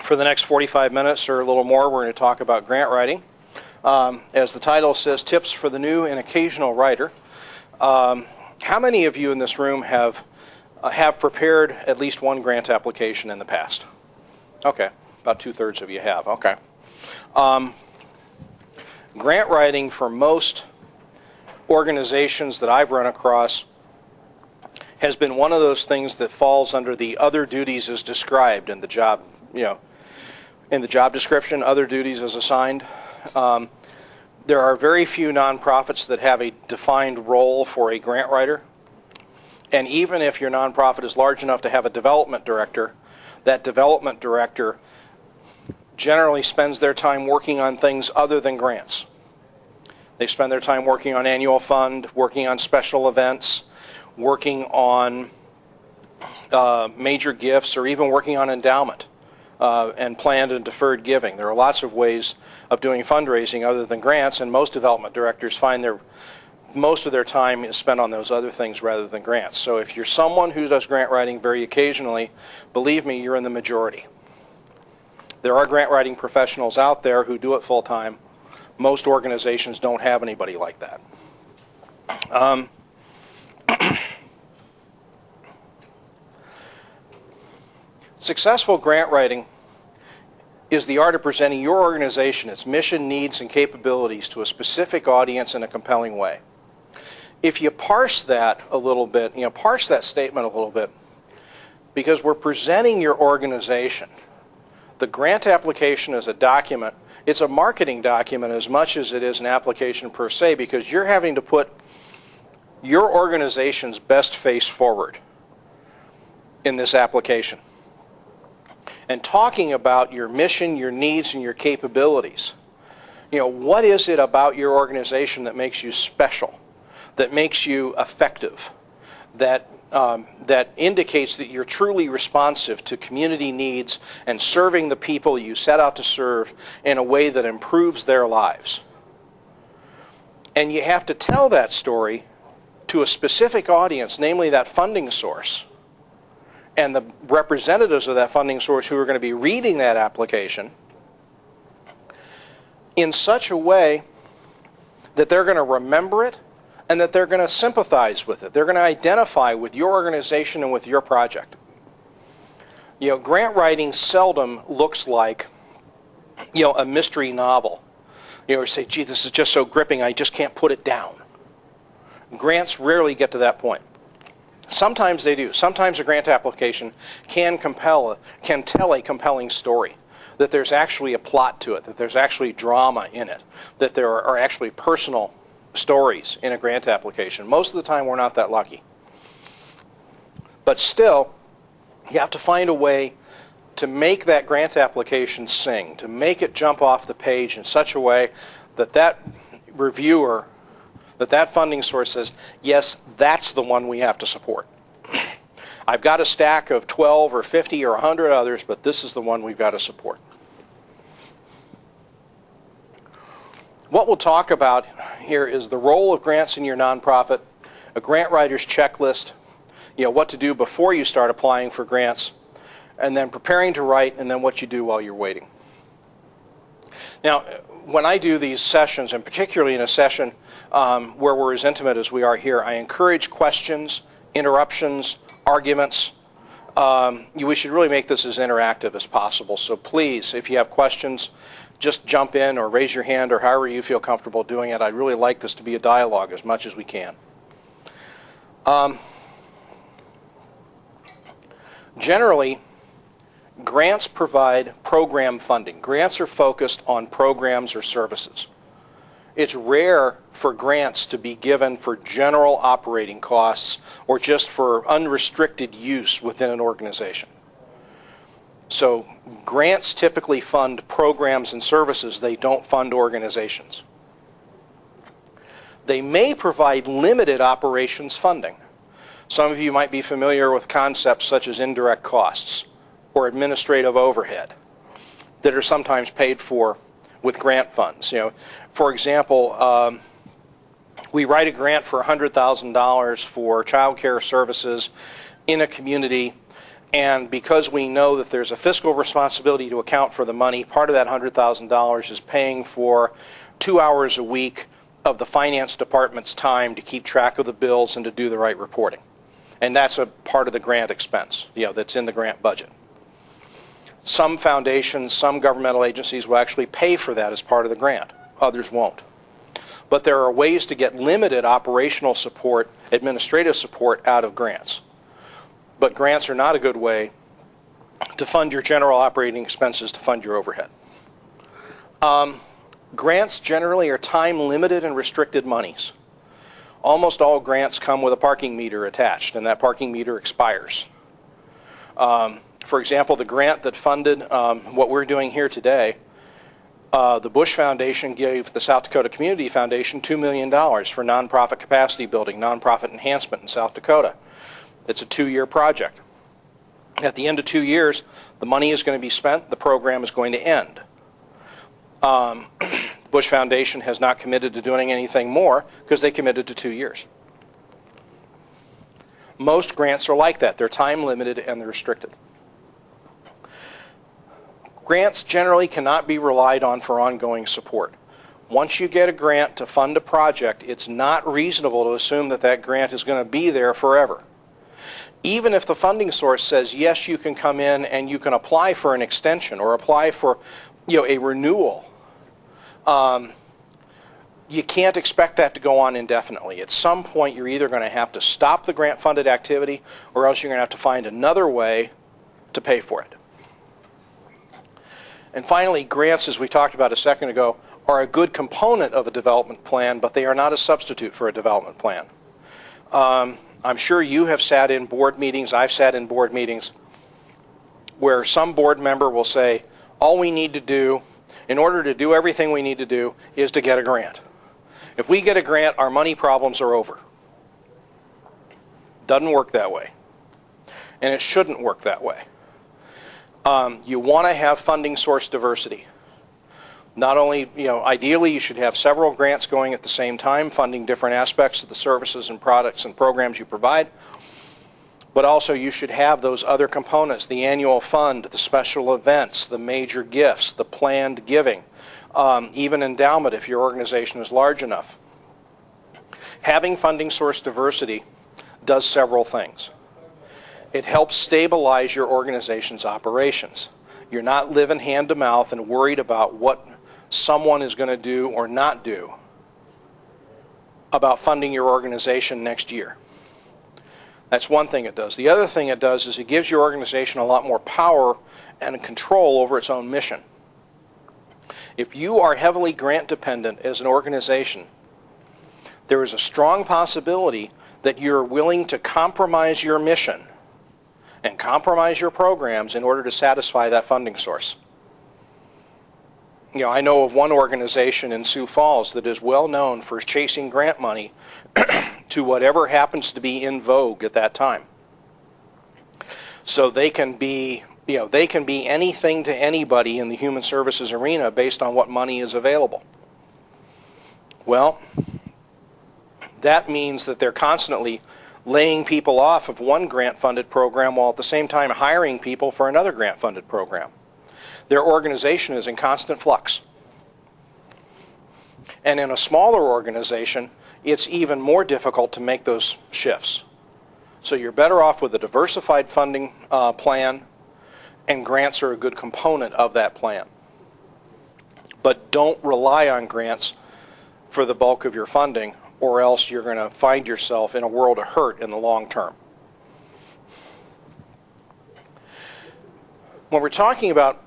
For the next 45 minutes or a little more, we're going to talk about grant writing. As the title says, tips for the new and occasional writer. How many of you in this room have prepared at least one grant application in the past? Okay, about 2/3 of you have. Okay. Grant writing for most organizations that I've run across has been one of those things that falls under the other duties as described in the job, in the job description, other duties as assigned. There are very few nonprofits that have a defined role for a grant writer. And even if your nonprofit is large enough to have a development director, that development director generally spends their time working on things other than grants. They spend their time working on annual fund, working on special events, working on major gifts, or even working on endowment and planned and deferred giving. There are lots of ways of doing fundraising other than grants, and most development directors find most of their time is spent on those other things rather than grants. So if you're someone who does grant writing very occasionally, believe me, you're in the majority. There are grant writing professionals out there who do it full time. Most organizations don't have anybody like that. Successful grant writing is the art of presenting your organization, its mission, needs, and capabilities to a specific audience in a compelling way. If you parse that a little bit, parse that statement a little bit, because we're presenting your organization. The grant application is a document. It's a marketing document as much as it is an application per se, because you're having to put your organization's best face forward in this application. And talking about your mission, your needs, and your capabilities. What is it about your organization that makes you special, that makes you effective, that indicates that you're truly responsive to community needs and serving the people you set out to serve in a way that improves their lives. And you have to tell that story to a specific audience, namely that funding source, and the representatives of that funding source who are going to be reading that application in such a way that they're going to remember it and that they're going to sympathize with it. They're going to identify with your organization and with your project. Grant writing seldom looks like, a mystery novel. Or say, gee, this is just so gripping, I just can't put it down. Grants rarely get to that point. Sometimes they do. Sometimes a grant application can tell a compelling story, that there's actually a plot to it, that there's actually drama in it, that there are actually personal stories in a grant application. Most of the time we're not that lucky. But still, you have to find a way to make that grant application sing, to make it jump off the page in such a way that that reviewer, that funding source says, yes, that's the one we have to support. I've got a stack of 12 or 50 or 100 others, but this is the one we've got to support. What we'll talk about here is the role of grants in your nonprofit, a grant writer's checklist, what to do before you start applying for grants, and then preparing to write, and then what you do while you're waiting. Now, when I do these sessions, and particularly in a session where we're as intimate as we are here, I encourage questions, interruptions, arguments. We should really make this as interactive as possible. So please, if you have questions, just jump in or raise your hand or however you feel comfortable doing it. I'd really like this to be a dialogue as much as we can. Generally, grants provide program funding. Grants are focused on programs or services. It's rare for grants to be given for general operating costs or just for unrestricted use within an organization. So grants typically fund programs and services. They don't fund organizations. They may provide limited operations funding. Some of you might be familiar with concepts such as indirect costs or administrative overhead that are sometimes paid for with grant funds. For example, we write a grant for $100,000 for child care services in a community, And because we know that there's a fiscal responsibility to account for the money, part of that $100,000 is paying for 2 hours a week of the finance department's time to keep track of the bills and to do the right reporting. And that's a part of the grant expense, that's in the grant budget. Some foundations, some governmental agencies will actually pay for that as part of the grant. Others won't. But there are ways to get limited operational support, administrative support out of grants. But grants are not a good way to fund your general operating expenses, to fund your overhead. Grants generally are time-limited and restricted monies. Almost all grants come with a parking meter attached, and that parking meter expires. For example, the grant that funded what we're doing here today, the Bush Foundation gave the South Dakota Community Foundation $2 million for nonprofit capacity building, nonprofit enhancement in South Dakota. It's a 2-year project. At the end of 2 years, the money is going to be spent, the program is going to end. Bush Foundation has not committed to doing anything more because they committed to 2 years. Most grants are like that. They're time limited and they're restricted. Grants generally cannot be relied on for ongoing support. Once you get a grant to fund a project, it's not reasonable to assume that that grant is going to be there forever. Even if the funding source says, yes, you can come in and you can apply for an extension or apply for a renewal, you can't expect that to go on indefinitely. At some point, you're either going to have to stop the grant-funded activity or else you're going to have to find another way to pay for it. And finally, grants, as we talked about a second ago, are a good component of a development plan, but they are not a substitute for a development plan. I'm sure you have sat in board meetings, I've sat in board meetings, where some board member will say, all we need to do, in order to do everything we need to do, is to get a grant. If we get a grant, our money problems are over. Doesn't work that way. And it shouldn't work that way. You want to have funding source diversity. Not only, ideally you should have several grants going at the same time, funding different aspects of the services and products and programs you provide, but also you should have those other components, the annual fund, the special events, the major gifts, the planned giving, even endowment if your organization is large enough. Having funding source diversity does several things. It helps stabilize your organization's operations. You're not living hand to mouth and worried about what someone is going to do or not do about funding your organization next year. That's one thing it does. The other thing it does is it gives your organization a lot more power and control over its own mission. If you are heavily grant dependent as an organization, there is a strong possibility that you're willing to compromise your mission and compromise your programs in order to satisfy that funding source. I know of one organization in Sioux Falls that is well known for chasing grant money to whatever happens to be in vogue at that time. So they can be, anything to anybody in the human services arena based on what money is available. Well, that means that they're constantly laying people off of one grant-funded program while at the same time hiring people for another grant-funded program. Their organization is in constant flux. And in a smaller organization, it's even more difficult to make those shifts. So you're better off with a diversified funding plan, and grants are a good component of that plan. But don't rely on grants for the bulk of your funding, or else you're going to find yourself in a world of hurt in the long term. When we're talking about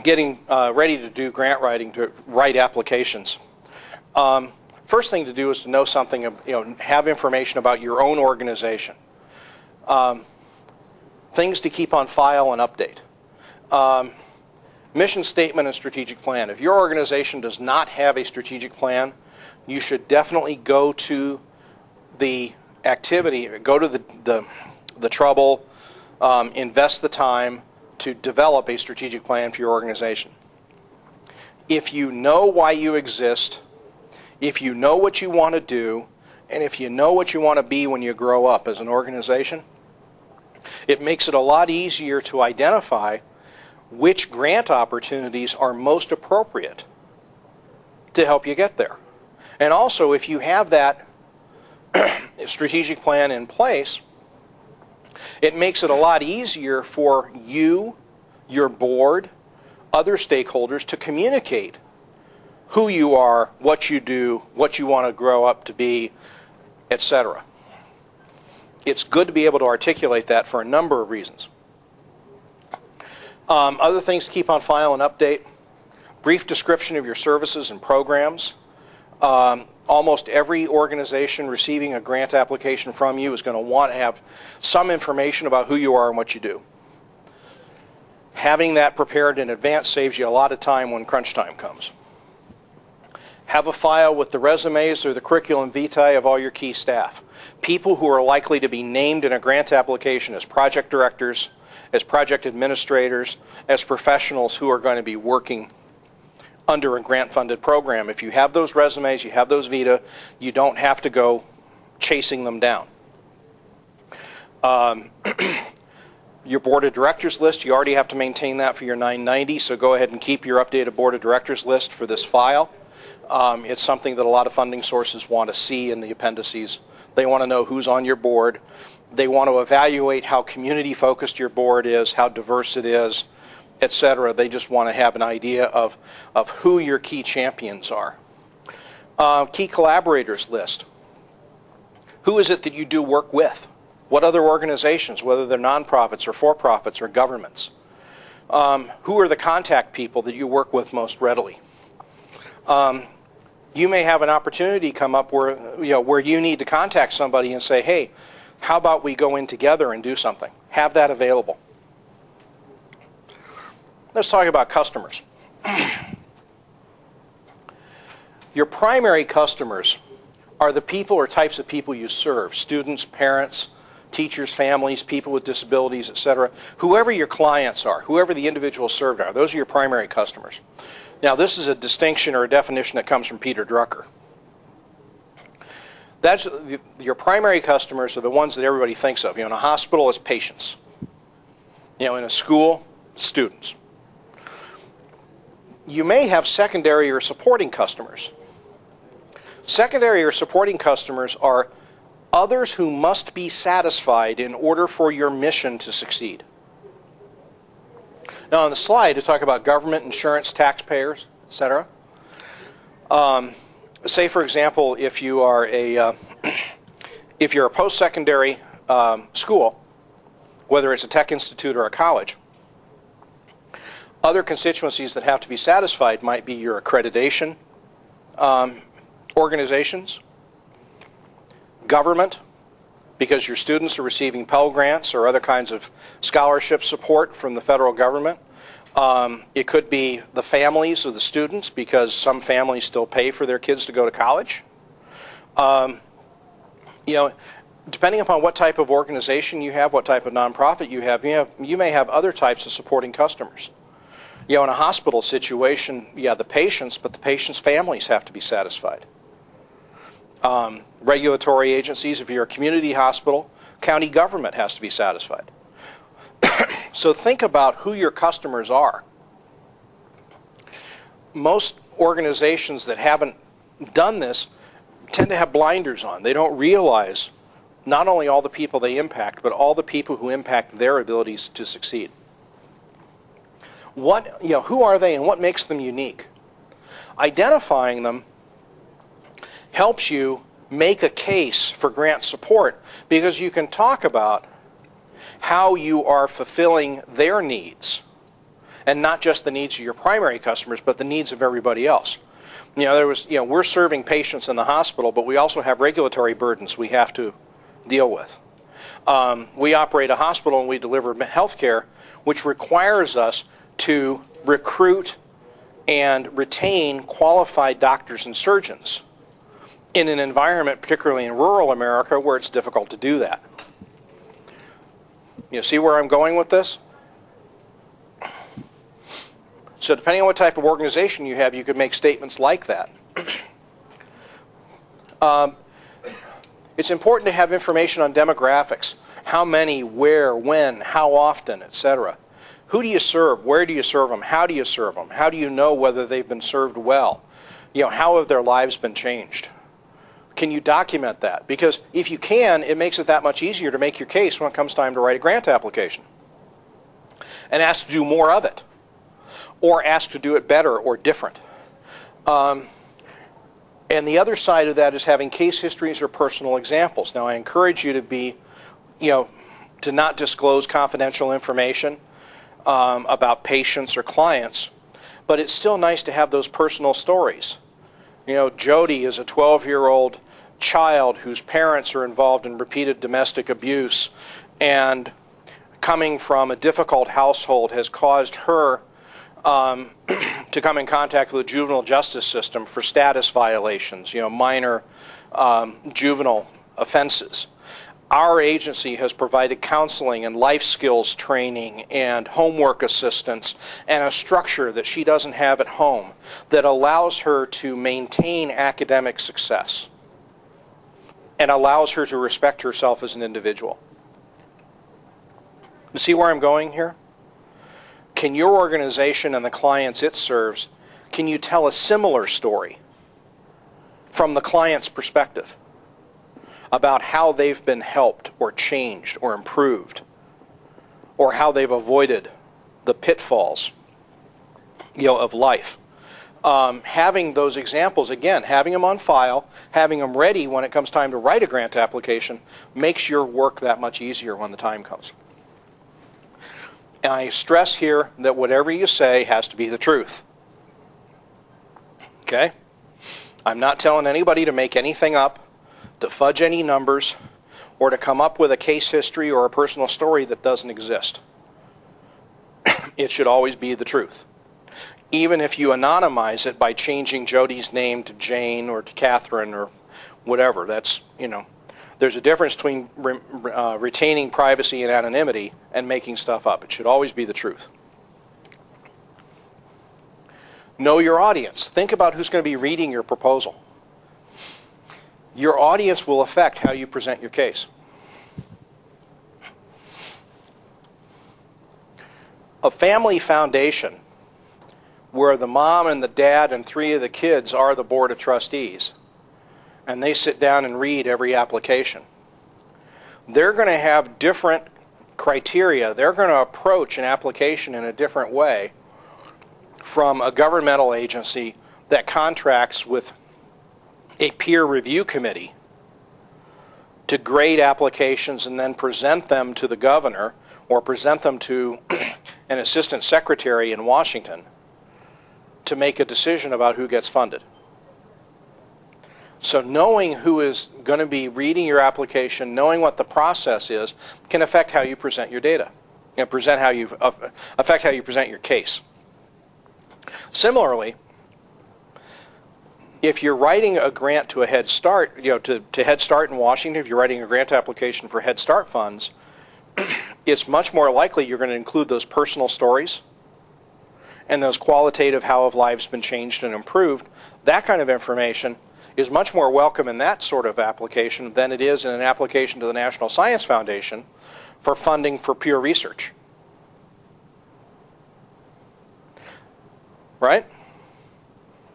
getting ready to do grant writing, to write applications, first thing to do is to know something, have information about your own organization. Things to keep on file and update. Mission statement and strategic plan. If your organization does not have a strategic plan, you should definitely go to the activity, go to the trouble, invest the time to develop a strategic plan for your organization. If you know why you exist, if you know what you want to do, and if you know what you want to be when you grow up as an organization, It makes it a lot easier to identify which grant opportunities are most appropriate to help you get there. And also, if you have that strategic plan in place, it makes it a lot easier for you, your board, other stakeholders to communicate who you are, what you do, what you want to grow up to be, etc. It's good to be able to articulate that for a number of reasons. Other things to keep on file and update: brief description of your services and programs. Almost every organization receiving a grant application from you is going to want to have some information about who you are and what you do. Having that prepared in advance saves you a lot of time when crunch time comes. Have a file with the resumes or the curriculum vitae of all your key staff. People who are likely to be named in a grant application as project directors, as project administrators, as professionals who are going to be working under a grant-funded program. If you have those resumes, you have those vita, you don't have to go chasing them down. Your board of directors list, you already have to maintain that for your 990, so go ahead and keep your updated board of directors list for this file. It's something that a lot of funding sources want to see in the appendices. They want to know who's on your board. They want to evaluate how community-focused your board is, how diverse it is, etc. They just want to have an idea of who your key champions are. Key collaborators list. Who is it that you do work with? What other organizations, whether they're nonprofits or for-profits or governments? Who are the contact people that you work with most readily? You may have an opportunity come up where you need to contact somebody and say, hey, how about we go in together and do something? Have that available. Let's talk about customers. Your primary customers are the people or types of people you serve: students, parents, teachers, families, people with disabilities, etc. Whoever your clients are, whoever the individuals served are, those are your primary customers. Now, this is a distinction or a definition that comes from Peter Drucker. Your primary customers are the ones that everybody thinks of. In a hospital, it's patients. In a school, students. You may have secondary or supporting customers. Secondary or supporting customers are others who must be satisfied in order for your mission to succeed. Now, on the slide, to talk about government, insurance, taxpayers, etc. Say, for example, if you are if you're a post-secondary school, whether it's a tech institute or a college, other constituencies that have to be satisfied might be your accreditation organizations, government, because your students are receiving Pell Grants or other kinds of scholarship support from the federal government. It could be the families of the students, because some families still pay for their kids to go to college. Depending upon what type of organization you have, what type of nonprofit you may have other types of supporting customers. In a hospital situation, the patients, but the patients' families have to be satisfied. Regulatory agencies, if you're a community hospital, county government has to be satisfied. So think about who your customers are. Most organizations that haven't done this tend to have blinders on. They don't realize not only all the people they impact, but all the people who impact their abilities to succeed. Who are they and what makes them unique? Identifying them helps you make a case for grant support, because you can talk about how you are fulfilling their needs, and not just the needs of your primary customers, but the needs of everybody else. We're serving patients in the hospital, but we also have regulatory burdens we have to deal with. We operate a hospital and we deliver health care, which requires us to recruit and retain qualified doctors and surgeons in an environment, particularly in rural America, where it's difficult to do that. You see where I'm going with this? So depending on what type of organization you have, you could make statements like that. It's important to have information on demographics. How many, where, when, how often, etc. Who do you serve? Where do you serve them? How do you serve them? How do you know whether they've been served well? How have their lives been changed? Can you document that? Because if you can, it makes it that much easier to make your case when it comes time to write a grant application. And ask to do more of it. Or ask to do it better or different. And the other side of that is having case histories or personal examples. Now, I encourage you to be, to not disclose confidential information about patients or clients, but it's still nice to have those personal stories. Jody is a 12-year-old child whose parents are involved in repeated domestic abuse, and coming from a difficult household has caused her to come in contact with the juvenile justice system for status violations, minor juvenile offenses. Our agency has provided counseling and life skills training and homework assistance and a structure that she doesn't have at home that allows her to maintain academic success and allows her to respect herself as an individual. You see where I'm going here? Can your organization and the clients it serves, can you tell a similar story from the client's perspective about how they've been helped or changed or improved, or how they've avoided the pitfalls of life? Having those examples, again, having them on file, having them ready when it comes time to write a grant application, makes your work that much easier when the time comes. And I stress here that whatever you say has to be the truth. Okay? I'm not telling anybody to make anything up, to fudge any numbers, or to come up with a case history or a personal story that doesn't exist. It should always be the truth. Even if you anonymize it by changing Jody's name to Jane or to Catherine or whatever, that's, there's a difference between retaining privacy and anonymity and making stuff up. It should always be the truth. Know your audience. Think about who's going to be reading your proposal. Your audience will affect how you present your case. A family foundation where the mom and the dad and 3 of the kids are the board of trustees, and they sit down and read every application, they're going to have different criteria. They're going to approach an application in a different way from a governmental agency that contracts with a peer review committee to grade applications and then present them to the governor or present them to an assistant secretary in Washington to make a decision about who gets funded. So knowing who is going to be reading your application, knowing what the process is, can affect how you present your data, and affect how you present your case. Similarly, if you're writing a grant to a Head Start, to Head Start in Washington, if you're writing a grant application for Head Start funds, it's much more likely you're going to include those personal stories and those qualitative how have lives been changed and improved. That kind of information is much more welcome in that sort of application than it is in an application to the National Science Foundation for funding for pure research. Right?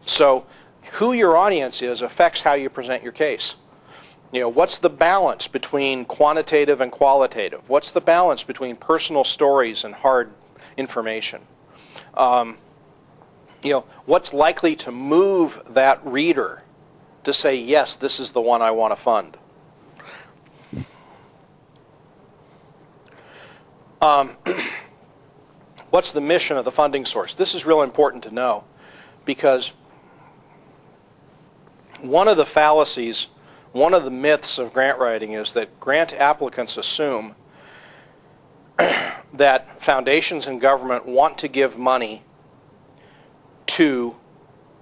So who your audience is affects how you present your case. What's the balance between quantitative and qualitative? What's the balance between personal stories and hard information? What's likely to move that reader to say, yes, this is the one I want to fund? What's the mission of the funding source? This is real important to know, because one of the fallacies, one of the myths of grant writing is that grant applicants assume that foundations and government want to give money to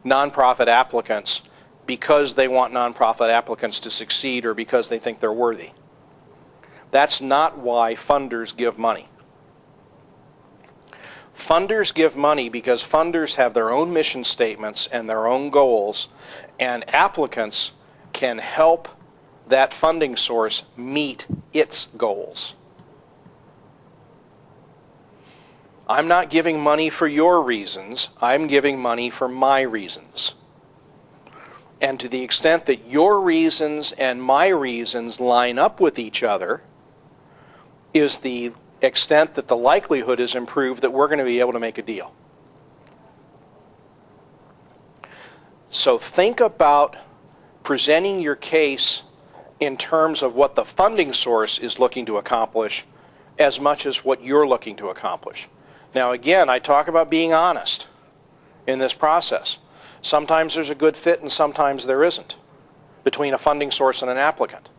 nonprofit applicants because they want nonprofit applicants to succeed or because they think they're worthy. That's not why funders give money. Funders give money because funders have their own mission statements and their own goals, and applicants can help that funding source meet its goals. I'm not giving money for your reasons, I'm giving money for my reasons. And to the extent that your reasons and my reasons line up with each other is the extent that the likelihood is improved that we're going to be able to make a deal. So think about presenting your case in terms of what the funding source is looking to accomplish as much as what you're looking to accomplish. Now again, I talk about being honest in this process. Sometimes there's a good fit and sometimes there isn't between a funding source and an applicant.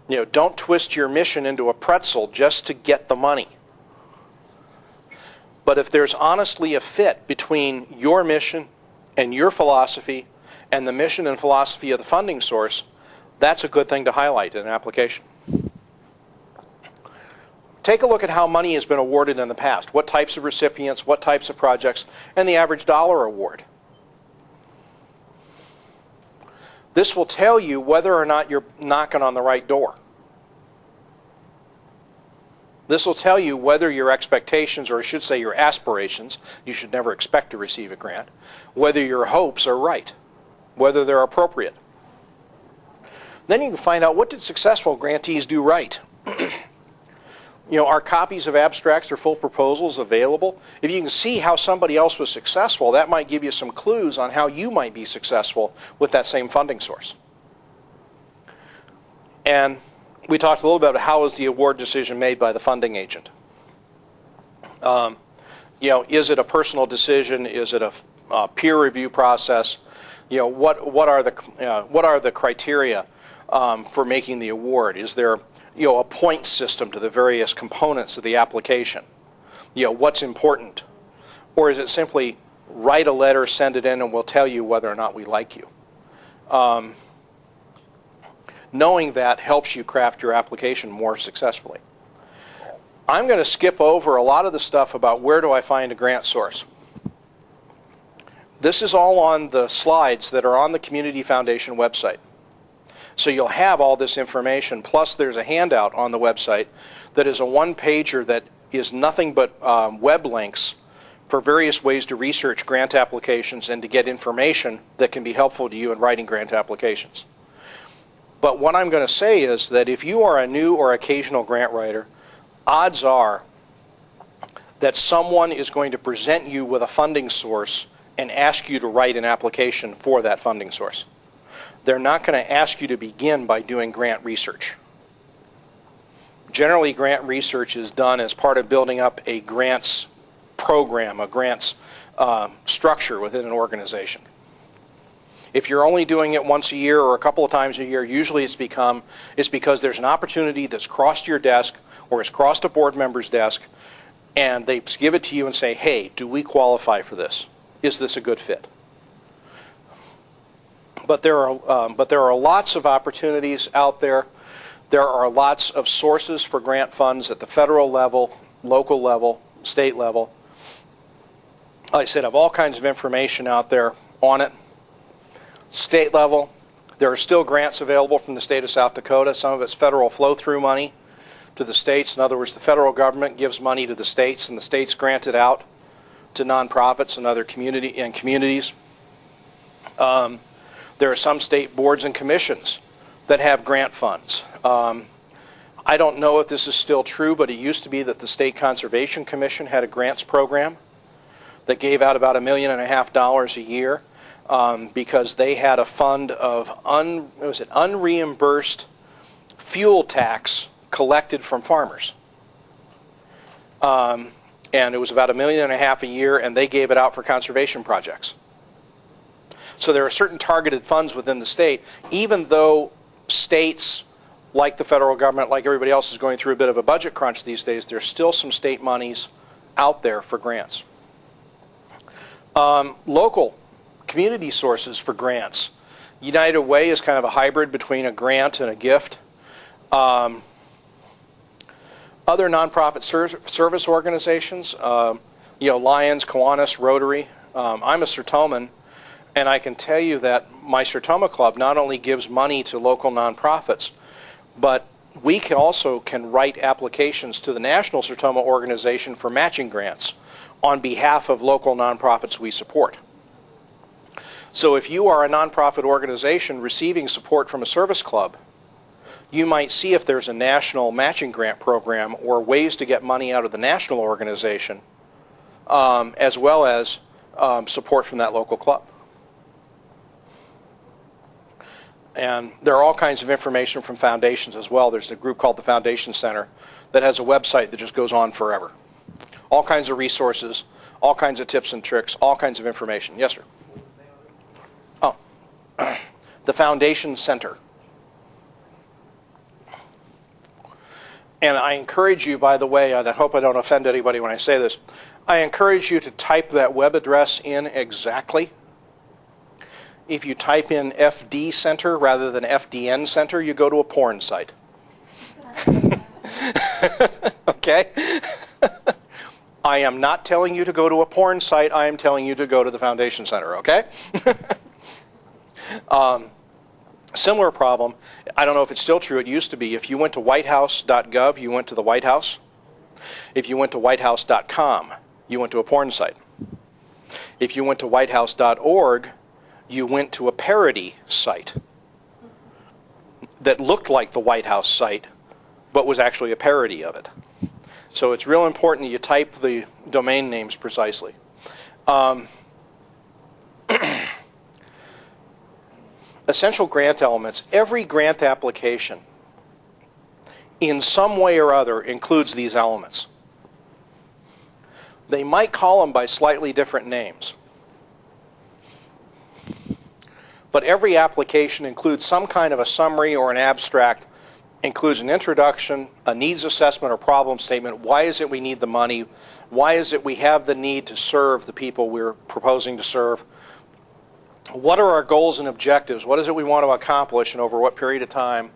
You know, don't twist your mission into a pretzel just to get the money. But if there's honestly a fit between your mission and your philosophy and the mission and philosophy of the funding source, that's a good thing to highlight in an application. Take a look at how money has been awarded in the past. What types of recipients, what types of projects, and the average dollar award. This will tell you whether or not you're knocking on the right door. This will tell you whether your expectations, or I should say your aspirations, you should never expect to receive a grant, whether your hopes are right, whether they're appropriate. Then you can find out, what did successful grantees do right? You know, are copies of abstracts or full proposals available? If you can see how somebody else was successful, that might give you some clues on how you might be successful with that same funding source. And we talked a little bit about how is the award decision made by the funding agent. You know, is it a personal decision? Is it a peer review process? You know, what are the criteria for making the award? Is there, you know, a point system to the various components of the application? You know, what's important? Or is it simply write a letter, send it in, and we'll tell you whether or not we like you? Knowing that helps you craft your application more successfully. I'm going to skip over a lot of the stuff about where do I find a grant source. This is all on the slides that are on the Community Foundation website. So you'll have all this information, plus there's a handout on the website that is a one-pager that is nothing but web links for various ways to research grant applications and to get information that can be helpful to you in writing grant applications. But what I'm going to say is that if you are a new or occasional grant writer, odds are that someone is going to present you with a funding source and ask you to write an application for that funding source. They're not going to ask you to begin by doing grant research. Generally, grant research is done as part of building up a grants program, a grants structure within an organization. If you're only doing it once a year or a couple of times a year, usually it's because there's an opportunity that's crossed your desk or has crossed a board member's desk, and they give it to you and say, hey, do we qualify for this? Is this a good fit? But there are lots of opportunities out there. There are lots of sources for grant funds at the federal level, local level, state level. Like I said, I have all kinds of information out there on it. State level, there are still grants available from the state of South Dakota. Some of it's federal flow-through money to the states. In other words, the federal government gives money to the states, and the states grant it out to nonprofits and other communities. There are some state boards and commissions that have grant funds. I don't know if this is still true, but it used to be that the State Conservation Commission had a grants program that gave out about $1.5 million a year because they had a fund of unreimbursed fuel tax collected from farmers. And it was about $1.5 million a year, and they gave it out for conservation projects. So there are certain targeted funds within the state, even though states, like the federal government, like everybody else, is going through a bit of a budget crunch these days, there's still some state monies out there for grants. Local community sources for grants. United Way is kind of a hybrid between a grant and a gift. Other nonprofit service organizations, Lions, Kiwanis, Rotary. I'm a Sertoman, and I can tell you that my Sertoma Club not only gives money to local nonprofits, but we can also write applications to the National Sertoma Organization for matching grants on behalf of local nonprofits we support. So if you are a nonprofit organization receiving support from a service club, you might see if there's a national matching grant program or ways to get money out of the national organization, as well as support from that local club. And there are all kinds of information from foundations as well. There's a group called the Foundation Center that has a website that just goes on forever. All kinds of resources, all kinds of tips and tricks, all kinds of information. Yes, sir? Oh, the Foundation Center. And I encourage you, by the way, and I hope I don't offend anybody when I say this, I encourage you to type that web address in exactly. If you type in FD Center rather than FDN Center, you go to a porn site. Okay? I am not telling you to go to a porn site. I am telling you to go to the Foundation Center, okay? Similar problem. I don't know if it's still true. It used to be if you went to whitehouse.gov, you went to the White House. If you went to whitehouse.com, you went to a porn site. If you went to whitehouse.org, you went to a parody site that looked like the White House site, but was actually a parody of it. So it's real important that you type the domain names precisely. Essential grant elements. Every grant application, in some way or other, includes these elements. They might call them by slightly different names. But every application includes some kind of a summary or an abstract, includes an introduction, a needs assessment or problem statement. Why is it we need the money? Why is it we have the need to serve the people we're proposing to serve? What are our goals and objectives? What is it we want to accomplish and over what period of time?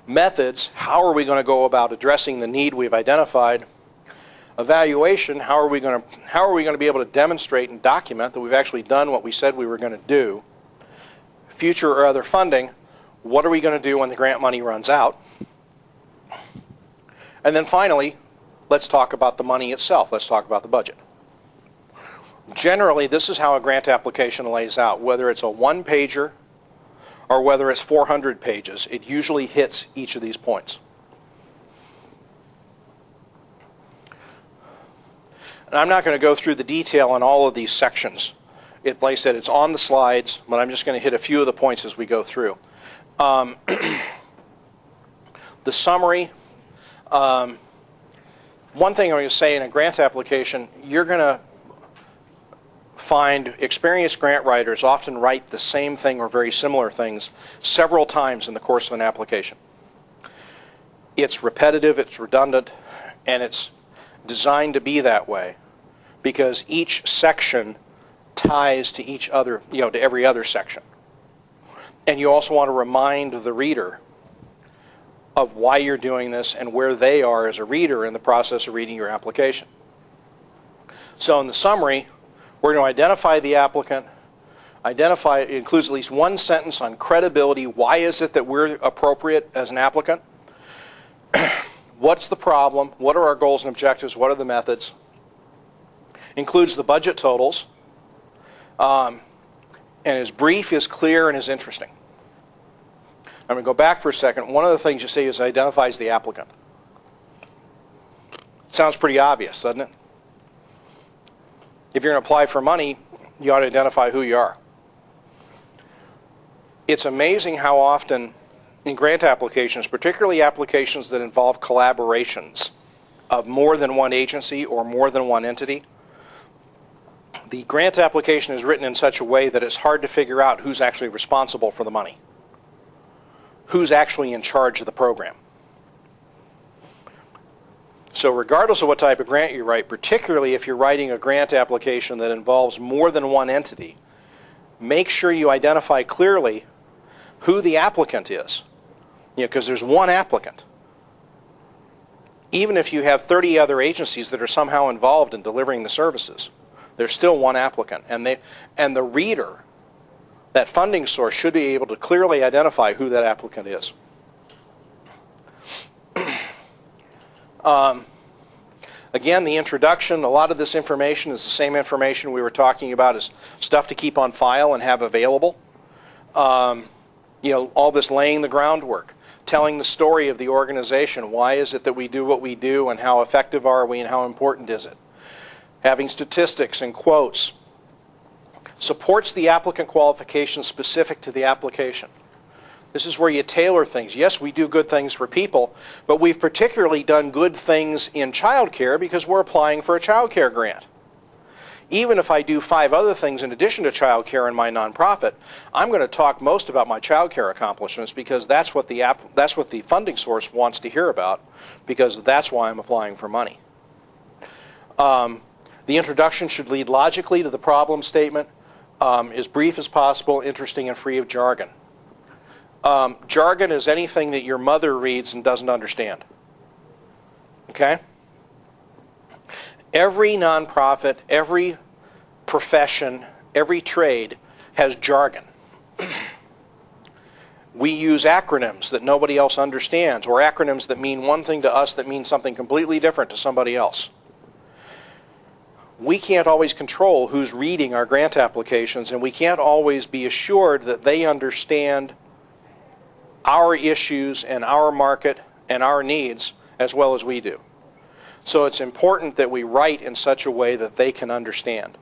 Methods, how are we going to go about addressing the need we've identified? Evaluation, how are we going to be able to demonstrate and document that we've actually done what we said we were going to do? Future or other funding, what are we going to do when the grant money runs out? And then finally, let's talk about the money itself. Let's talk about the budget. Generally, this is how a grant application lays out. Whether it's a one-pager or whether it's 400 pages, it usually hits each of these points. And I'm not going to go through the detail on all of these sections. Like I said, it's on the slides, but I'm just going to hit a few of the points as we go through. The summary. One thing I'm going to say in a grant application, you're going to find experienced grant writers often write the same thing or very similar things several times in the course of an application. It's repetitive, it's redundant, and it's designed to be that way because each section ties to each other, to every other section. And you also want to remind the reader of why you're doing this and where they are as a reader in the process of reading your application. So in the summary, we're going to identify the applicant. It includes at least one sentence on credibility. Why is it that we're appropriate as an applicant? What's the problem? What are our goals and objectives? What are the methods? Includes the budget totals. And is brief, is clear, and is interesting. I'm going to go back for a second. One of the things you see is identifies the applicant. Sounds pretty obvious, doesn't it? If you're going to apply for money, you ought to identify who you are. It's amazing how often in grant applications, particularly applications that involve collaborations of more than one agency or more than one entity, the grant application is written in such a way that it's hard to figure out who's actually responsible for the money, who's actually in charge of the program. So regardless of what type of grant you write, particularly if you're writing a grant application that involves more than one entity, make sure you identify clearly who the applicant is. Because there's one applicant. Even if you have 30 other agencies that are somehow involved in delivering the services, there's still one applicant. And the reader, that funding source, should be able to clearly identify who that applicant is. Again, the introduction, a lot of this information is the same information we were talking about as stuff to keep on file and have available. All this laying the groundwork, telling the story of the organization. Why is it that we do what we do, and how effective are we, and how important is it? Having statistics and quotes. Supports the applicant qualifications specific to the application. This is where you tailor things. Yes, we do good things for people, but we've particularly done good things in child care because we're applying for a child care grant. Even if I do 5 other things in addition to child care in my nonprofit, I'm going to talk most about my child care accomplishments because that's what the funding source wants to hear about, because that's why I'm applying for money. The introduction should lead logically to the problem statement, as brief as possible, interesting, and free of jargon. Jargon is anything that your mother reads and doesn't understand. Okay? Every nonprofit, every profession, every trade has jargon. We use acronyms that nobody else understands, or acronyms that mean one thing to us that means something completely different to somebody else. We can't always control who's reading our grant applications, and we can't always be assured that they understand our issues and our market and our needs as well as we do. So it's important that we write in such a way that they can understand.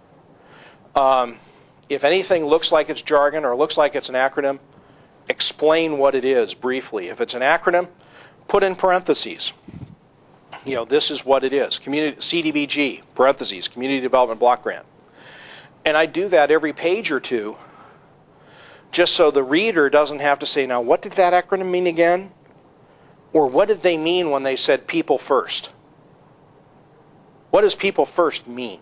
If anything looks like it's jargon or looks like it's an acronym, explain what it is briefly. If it's an acronym, put in parentheses. This is what it is. CDBG, parentheses, Community Development Block Grant. And I do that every page or two, just so the reader doesn't have to say, now what did that acronym mean again? Or what did they mean when they said people first? What does people first mean?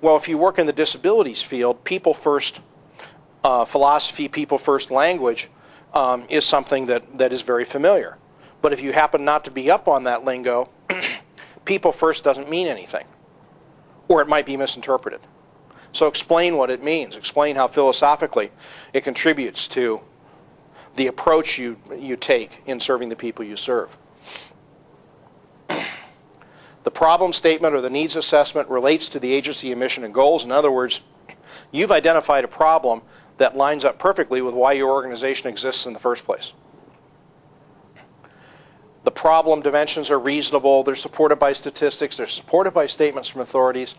Well, if you work in the disabilities field, people first philosophy, people first language is something that is very familiar. But if you happen not to be up on that lingo, people first doesn't mean anything. Or it might be misinterpreted. So explain what it means. Explain how philosophically it contributes to the approach you take in serving the people you serve. The problem statement or the needs assessment relates to the agency mission and goals. In other words, you've identified a problem that lines up perfectly with why your organization exists in the first place. The problem dimensions are reasonable, they're supported by statistics, they're supported by statements from authorities,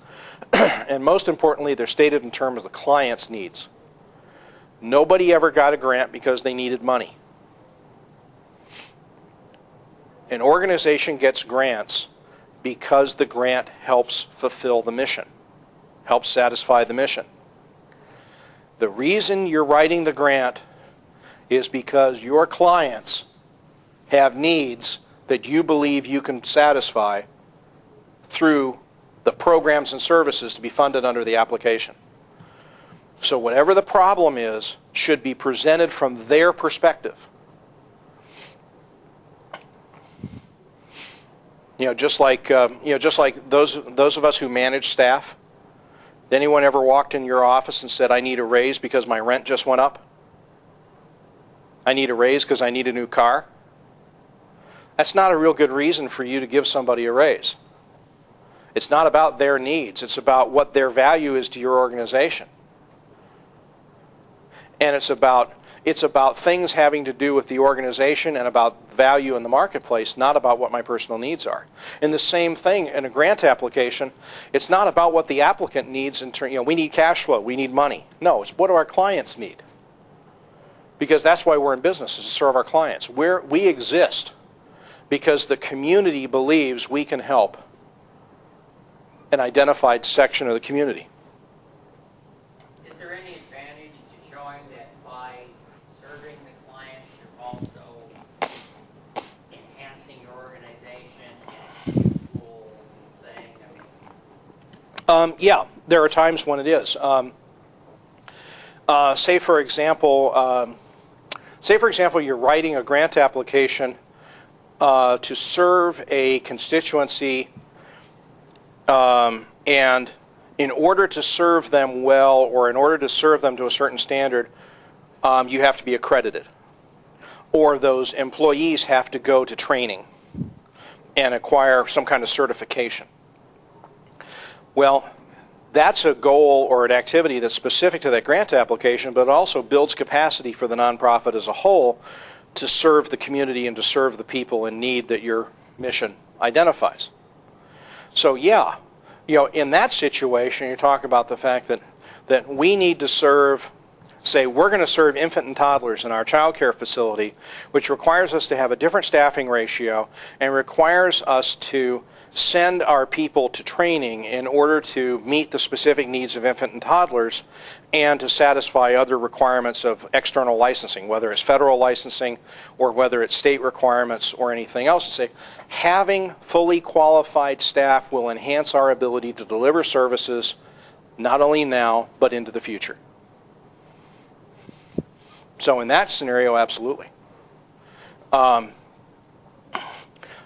and most importantly, they're stated in terms of the client's needs. Nobody ever got a grant because they needed money. An organization gets grants because the grant helps fulfill the mission, helps satisfy the mission. The reason you're writing the grant is because your clients have needs that you believe you can satisfy through the programs and services to be funded under the application. So whatever the problem is should be presented from their perspective. Just like those of us who manage staff. Did anyone ever walked in your office and said, I need a raise because my rent just went up? I need a raise because I need a new car? That's not a real good reason for you to give somebody a raise. It's not about their needs. It's about what their value is to your organization. And it's about things having to do with the organization and about value in the marketplace, not about what my personal needs are. And the same thing in a grant application, it's not about what the applicant needs in terms, we need cash flow, we need money. No, it's what do our clients need? Because that's why we're in business, is to serve our clients. We exist because the community believes we can help an identified section of the community. Is there any advantage to showing that by serving the client you're also enhancing your organization in a useful thing? Yeah, there are times when it is. Say for example, you're writing a grant application to serve a constituency, and in order to serve them well, or in order to serve them to a certain standard, you have to be accredited, or those employees have to go to training. and acquire some kind of certification. Well, that's a goal or an activity that's specific to that grant application, but it also builds capacity for the nonprofit as a whole to serve the community and to serve the people in need that your mission identifies. So yeah, in that situation, you're talking about the fact that we need to serve, say, we're going to serve infant and toddlers in our child care facility, which requires us to have a different staffing ratio and requires us to send our people to training in order to meet the specific needs of infant and toddlers and to satisfy other requirements of external licensing, whether it's federal licensing or whether it's state requirements or anything else. And say, having fully qualified staff will enhance our ability to deliver services not only now but into the future. So in that scenario, absolutely.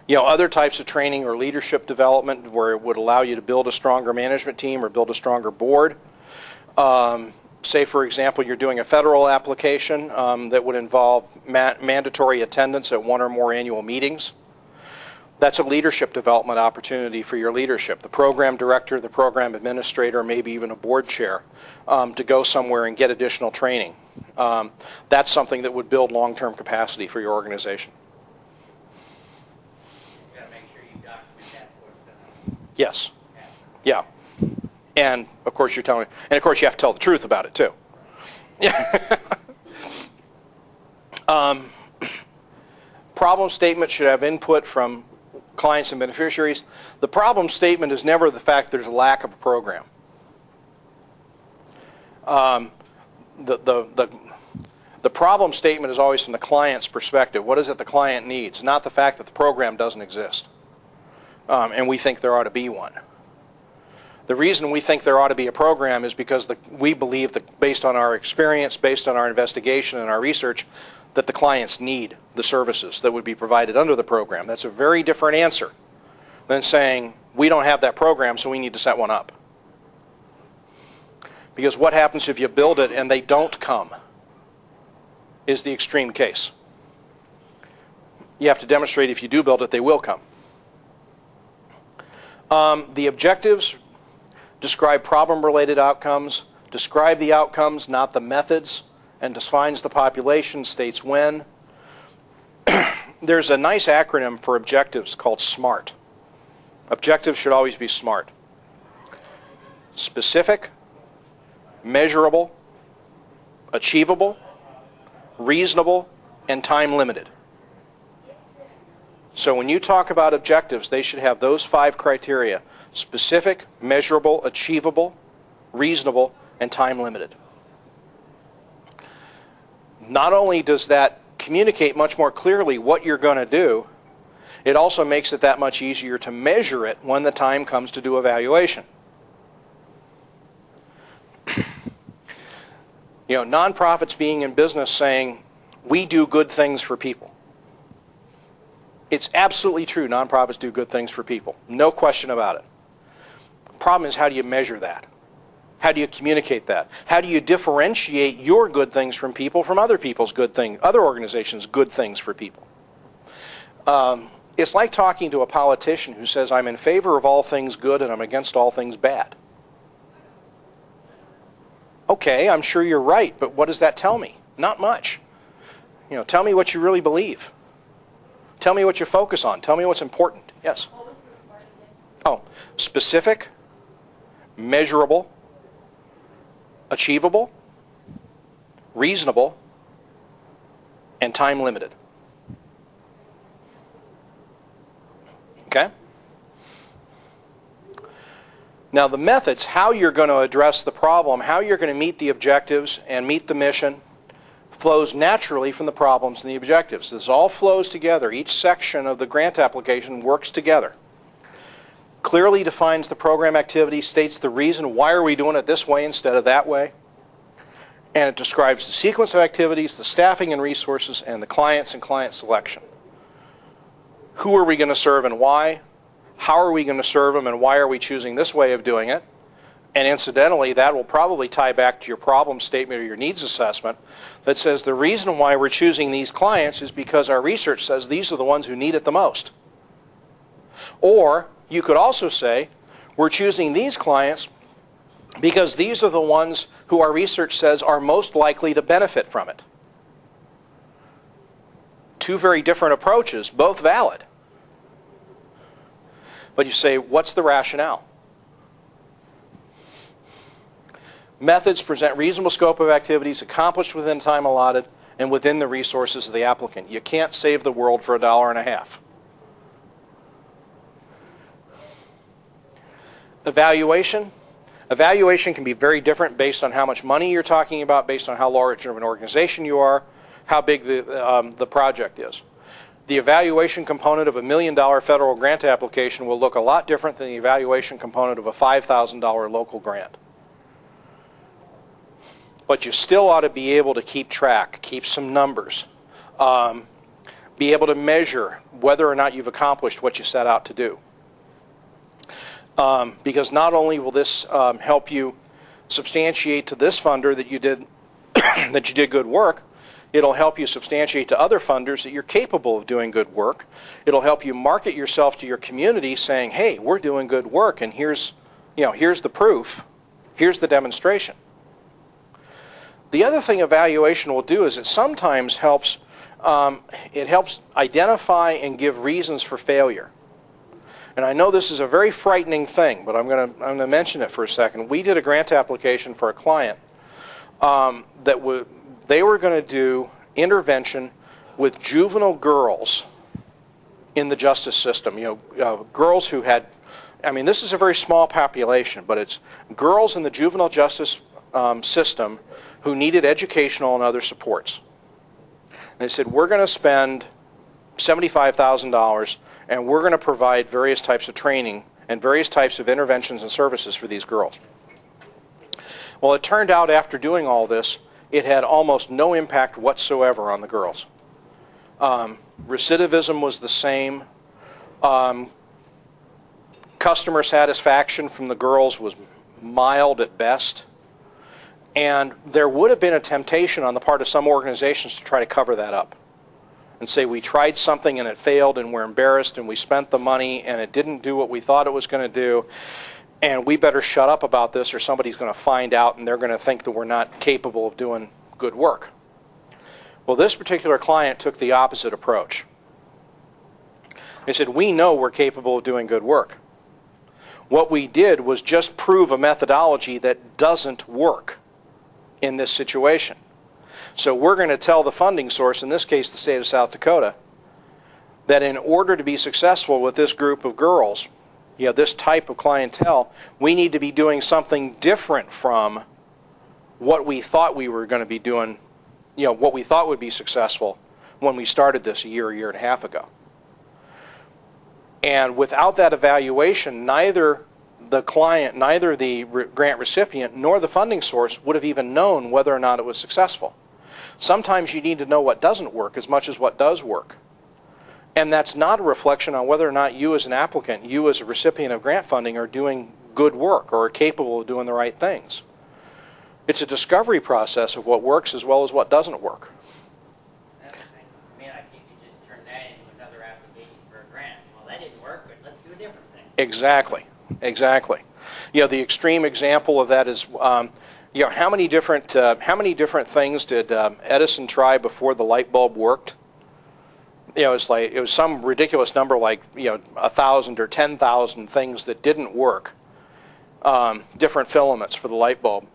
Other types of training or leadership development where it would allow you to build a stronger management team or build a stronger board. Say, for example, you're doing a federal application that would involve mandatory attendance at one or more annual meetings. That's a leadership development opportunity for your leadership. The program director, the program administrator, maybe even a board chair, to go somewhere and get additional training. That's something that would build long-term capacity for your organization. You got to make sure you document that's what's going to Yes. happen. Yeah. And of course you have to tell the truth about it too. Problem statement should have input from clients and beneficiaries. The problem statement is never the fact there's a lack of a program. The problem statement is always from the client's perspective. What is it the client needs? Not the fact that the program doesn't exist. And we think there ought to be one. The reason we think there ought to be a program is because we believe that based on our experience, based on our investigation and our research, that the clients need the services that would be provided under the program. That's a very different answer than saying, we don't have that program, so we need to set one up. Because what happens if you build it and they don't come is the extreme case. You have to demonstrate if you do build it, they will come. The objectives describe problem-related outcomes, describe the outcomes, not the methods, and defines the population, states when. There's a nice acronym for objectives called SMART. Objectives should always be SMART. Specific, measurable, achievable, reasonable, and time-limited. So when you talk about objectives, they should have those 5 criteria: specific, measurable, achievable, reasonable, and time-limited. Not only does that communicate much more clearly what you're going to do, it also makes it that much easier to measure it when the time comes to do evaluation. Nonprofits being in business saying, we do good things for people. It's absolutely true, nonprofits do good things for people. No question about it. The problem is, how do you measure that? How do you communicate that? How do you differentiate your good things from people from other people's good things, other organizations' good things for people? It's like talking to a politician who says, I'm in favor of all things good and I'm against all things bad. Okay, I'm sure you're right, but what does that tell me? Not much. Tell me what you really believe. Tell me what you focus on. Tell me what's important. Yes? What was the SMART again? Oh, specific, measurable, achievable, reasonable, and time limited. Okay? Now the methods, how you're going to address the problem, how you're going to meet the objectives and meet the mission, flows naturally from the problems and the objectives. This all flows together. Each section of the grant application works together. Clearly defines the program activity, states the reason, why are we doing it this way instead of that way, and it describes the sequence of activities, the staffing and resources, and the clients and client selection. Who are we going to serve and why? How are we going to serve them and why are we choosing this way of doing it? And incidentally, that will probably tie back to your problem statement or your needs assessment that says the reason why we're choosing these clients is because our research says these are the ones who need it the most. Or you could also say, we're choosing these clients because these are the ones who our research says are most likely to benefit from it. Two very different approaches, both valid. But you say, what's the rationale? Methods present reasonable scope of activities accomplished within time allotted and within the resources of the applicant. You can't save the world for $1.50. Evaluation. Evaluation can be very different based on how much money you're talking about, based on how large of an organization you are, how big the project is. The evaluation component of a $1 million federal grant application will look a lot different than the evaluation component of a $5,000 local grant. But you still ought to be able to keep track, keep some numbers, be able to measure whether or not you've accomplished what you set out to do. Because not only will this help you substantiate to this funder that you did that you did good work, it'll help you substantiate to other funders that you're capable of doing good work. It'll help you market yourself to your community, saying, "Hey, we're doing good work, and here's the proof, here's the demonstration." The other thing evaluation will do is it sometimes helps identify and give reasons for failure. And I know this is a very frightening thing, but I'm going to mention it for a second. We did a grant application for a client they were going to do intervention with juvenile girls in the justice system. Girls who had, this is a very small population, but it's girls in the juvenile justice system who needed educational and other supports. And they said, we're going to spend $75,000 and we're going to provide various types of training and various types of interventions and services for these girls. Well, it turned out after doing all this, it had almost no impact whatsoever on the girls. Recidivism was the same. Customer satisfaction from the girls was mild at best. And there would have been a temptation on the part of some organizations to try to cover that up and say, we tried something and it failed and we're embarrassed and we spent the money and it didn't do what we thought it was going to do, and we better shut up about this or somebody's going to find out and they're going to think that we're not capable of doing good work. Well, this particular client took the opposite approach. They said, we know we're capable of doing good work. What we did was just prove a methodology that doesn't work in this situation. So we're going to tell the funding source, in this case the state of South Dakota, that in order to be successful with this group of girls, this type of clientele, we need to be doing something different from what we thought we were going to be doing, what we thought would be successful when we started this a year and a half ago. And without that evaluation, neither the client, neither the grant recipient, nor the funding source would have even known whether or not it was successful. Sometimes you need to know what doesn't work as much as what does work. And that's not a reflection on whether or not you as an applicant, you as a recipient of grant funding, are doing good work or are capable of doing the right things. It's a discovery process of what works as well as what doesn't work. I think you just turn that into another application for a grant. Well, that didn't work, but let's do a different thing. Exactly. The extreme example of that is, how many different things did Edison try before the light bulb worked? It was some ridiculous number, like 1,000 or 10,000 things that didn't work. Different filaments for the light bulb,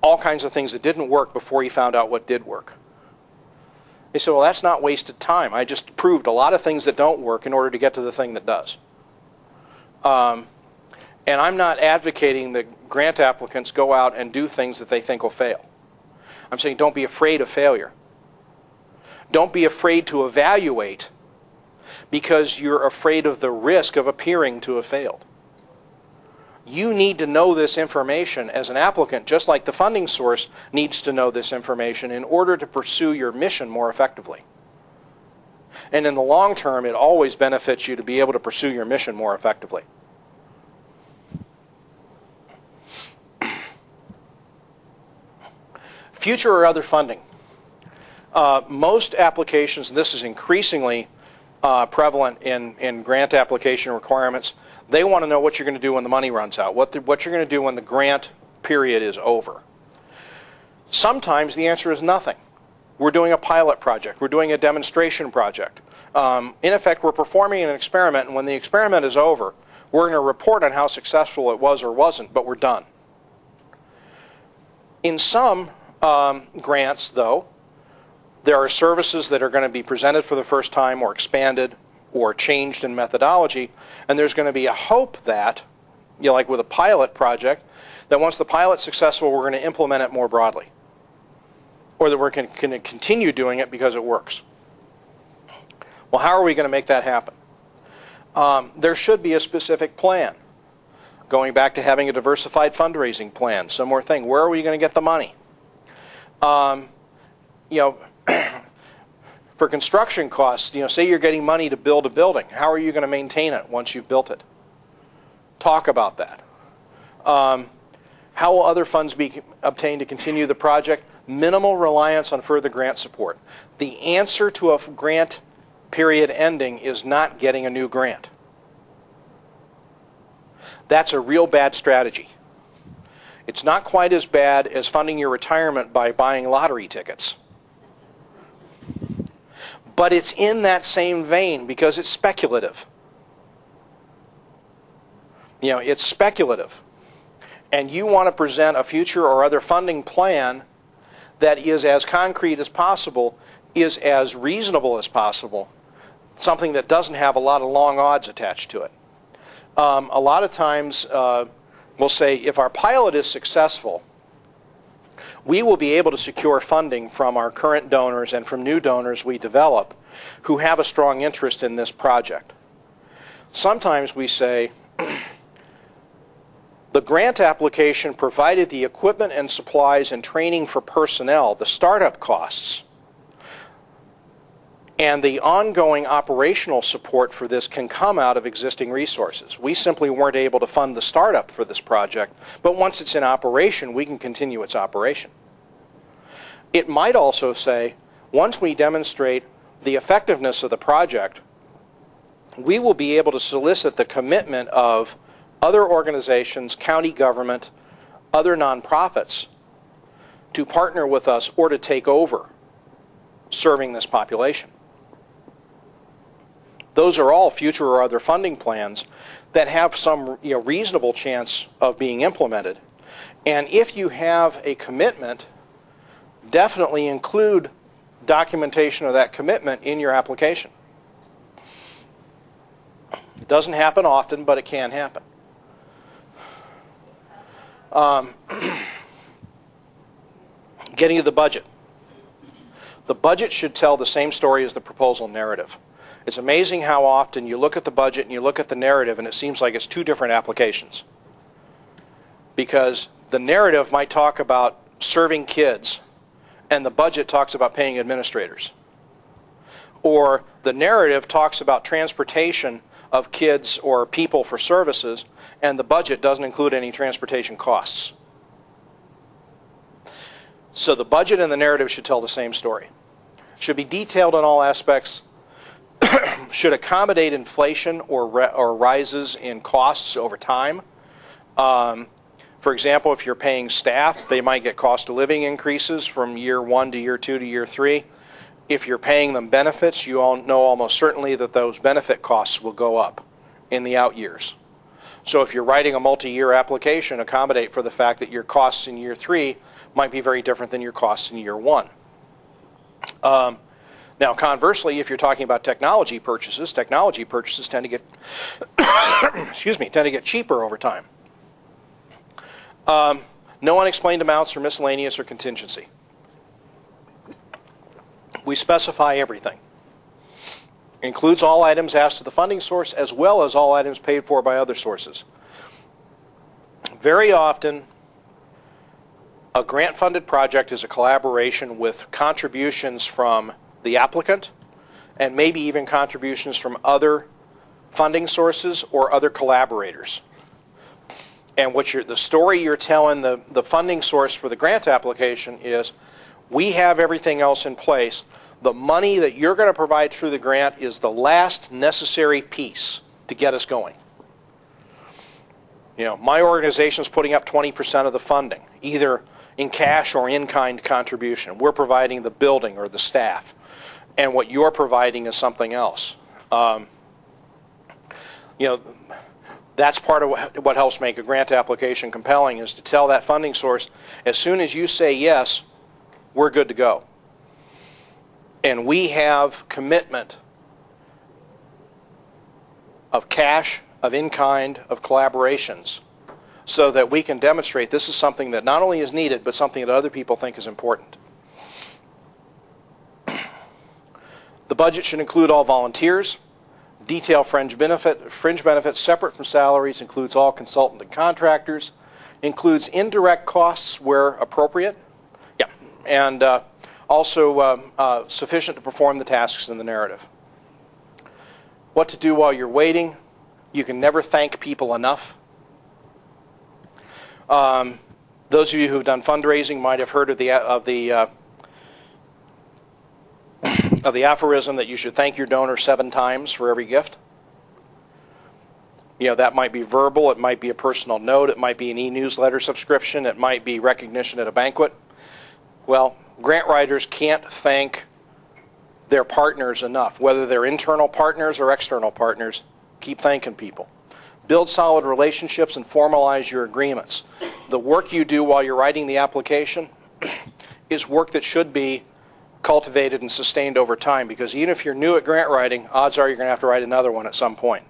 all kinds of things that didn't work before he found out what did work. He said, well, that's not wasted time. I just proved a lot of things that don't work in order to get to the thing that does. And I'm not advocating that grant applicants go out and do things that they think will fail. I'm saying don't be afraid of failure. Don't be afraid to evaluate because you're afraid of the risk of appearing to have failed. You need to know this information as an applicant, just like the funding source needs to know this information in order to pursue your mission more effectively. And in the long term, it always benefits you to be able to pursue your mission more effectively. Future or other funding. Most applications, and this is increasingly prevalent in grant application requirements. They want to know what you're going to do when the money runs out, what you're going to do when the grant period is over. Sometimes the answer is nothing. We're doing a pilot project. We're doing a demonstration project. In effect, we're performing an experiment, and when the experiment is over, we're going to report on how successful it was or wasn't, but we're done. In some grants, though, there are services that are going to be presented for the first time or expanded or changed in methodology, and there's going to be a hope that, like with a pilot project, that once the pilot's successful, we're going to implement it more broadly, or that we're going to continue doing it because it works. Well, how are we going to make that happen? There should be a specific plan. Going back to having a diversified fundraising plan, some more thing. Where are we going to get the money? For construction costs, say you're getting money to build a building. How are you going to maintain it once you've built it? Talk about that. How will other funds be obtained to continue the project? Minimal reliance on further grant support. The answer to a grant period ending is not getting a new grant. That's a real bad strategy. It's not quite as bad as funding your retirement by buying lottery tickets. But it's in that same vein because it's speculative. It's speculative. And you want to present a future or other funding plan that is as concrete as possible, is as reasonable as possible, something that doesn't have a lot of long odds attached to it. A lot of times we'll say if our pilot is successful, we will be able to secure funding from our current donors and from new donors we develop who have a strong interest in this project. Sometimes we say the grant application provided the equipment and supplies and training for personnel, the startup costs, and the ongoing operational support for this can come out of existing resources. We simply weren't able to fund the startup for this project, but once it's in operation, we can continue its operation. It might also say, once we demonstrate the effectiveness of the project, we will be able to solicit the commitment of other organizations, county government, other nonprofits to partner with us or to take over serving this population. Those are all future or other funding plans that have some reasonable chance of being implemented. And if you have a commitment, definitely include documentation of that commitment in your application. It doesn't happen often, but it can happen. Getting to the budget. The budget should tell the same story as the proposal narrative. It's amazing how often you look at the budget and you look at the narrative and it seems like it's two different applications. Because the narrative might talk about serving kids and the budget talks about paying administrators. Or the narrative talks about transportation of kids or people for services and the budget doesn't include any transportation costs. So the budget and the narrative should tell the same story. Should be detailed in all aspects. Should accommodate inflation or rises in costs over time. For example, if you're paying staff, they might get cost of living increases from year 1 to year 2 to year 3. If you're paying them benefits, you all know almost certainly that those benefit costs will go up in the out years. So if you're writing a multi-year application, accommodate for the fact that your costs in year 3 might be very different than your costs in year 1. Now, conversely, if you're talking about technology purchases tend to get tend to get cheaper over time. No unexplained amounts or miscellaneous or contingency. We specify everything. Includes all items asked to the funding source as well as all items paid for by other sources. Very often, a grant-funded project is a collaboration with contributions from the applicant and maybe even contributions from other funding sources or other collaborators. And the story you're telling the funding source for the grant application is, we have everything else in place. The money that you're going to provide through the grant is the last necessary piece to get us going. You know, my organization is putting up 20% of the funding, either in cash or in-kind contribution. We're providing the building or the staff, and what you're providing is something else. You know, that's part of what helps make a grant application compelling, is to tell that funding source, as soon as you say yes, we're good to go. And we have commitment of cash, of in-kind, of collaborations, so that we can demonstrate this is something that not only is needed, but something that other people think is important. The budget should include all volunteers. Detail fringe benefits separate from salaries, includes all consultant and contractors, includes indirect costs where appropriate, yeah, and also sufficient to perform the tasks in the narrative. What to do while you're waiting. You can never thank people enough. Those of you who have done fundraising might have heard of the aphorism that you should thank your donor 7 times for every gift. You know, that might be verbal, it might be a personal note, it might be an e-newsletter subscription, it might be recognition at a banquet. Well, grant writers can't thank their partners enough, whether they're internal partners or external partners. Keep thanking people. Build solid relationships and formalize your agreements. The work you do while you're writing the application is work that should be cultivated and sustained over time, because even if you're new at grant writing, odds are you're going to have to write another one at some point.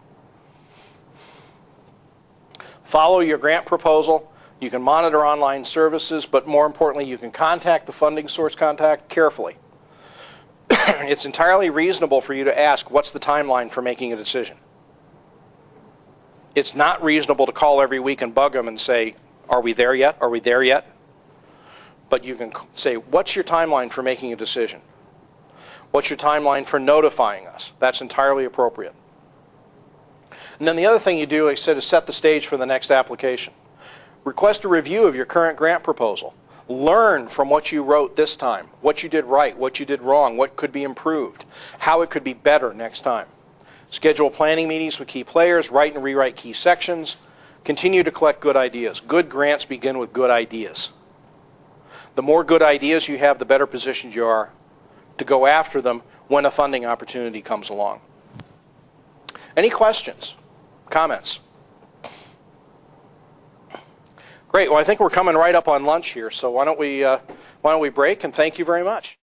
Follow your grant proposal. You can monitor online services, but more importantly, you can contact the funding source contact carefully. It's entirely reasonable for you to ask, what's the timeline for making a decision? It's not reasonable to call every week and bug them and say, are we there yet? Are we there yet? But you can say, what's your timeline for making a decision? What's your timeline for notifying us? That's entirely appropriate. And then the other thing you do, like I said, is set the stage for the next application. Request a review of your current grant proposal. Learn from what you wrote this time, what you did right, what you did wrong, what could be improved, how it could be better next time. Schedule planning meetings with key players, write and rewrite key sections. Continue to collect good ideas. Good grants begin with good ideas. The more good ideas you have, the better positioned you are to go after them when a funding opportunity comes along. Any questions? Comments? Great. Well, I think we're coming right up on lunch here, so why don't we break, and thank you very much.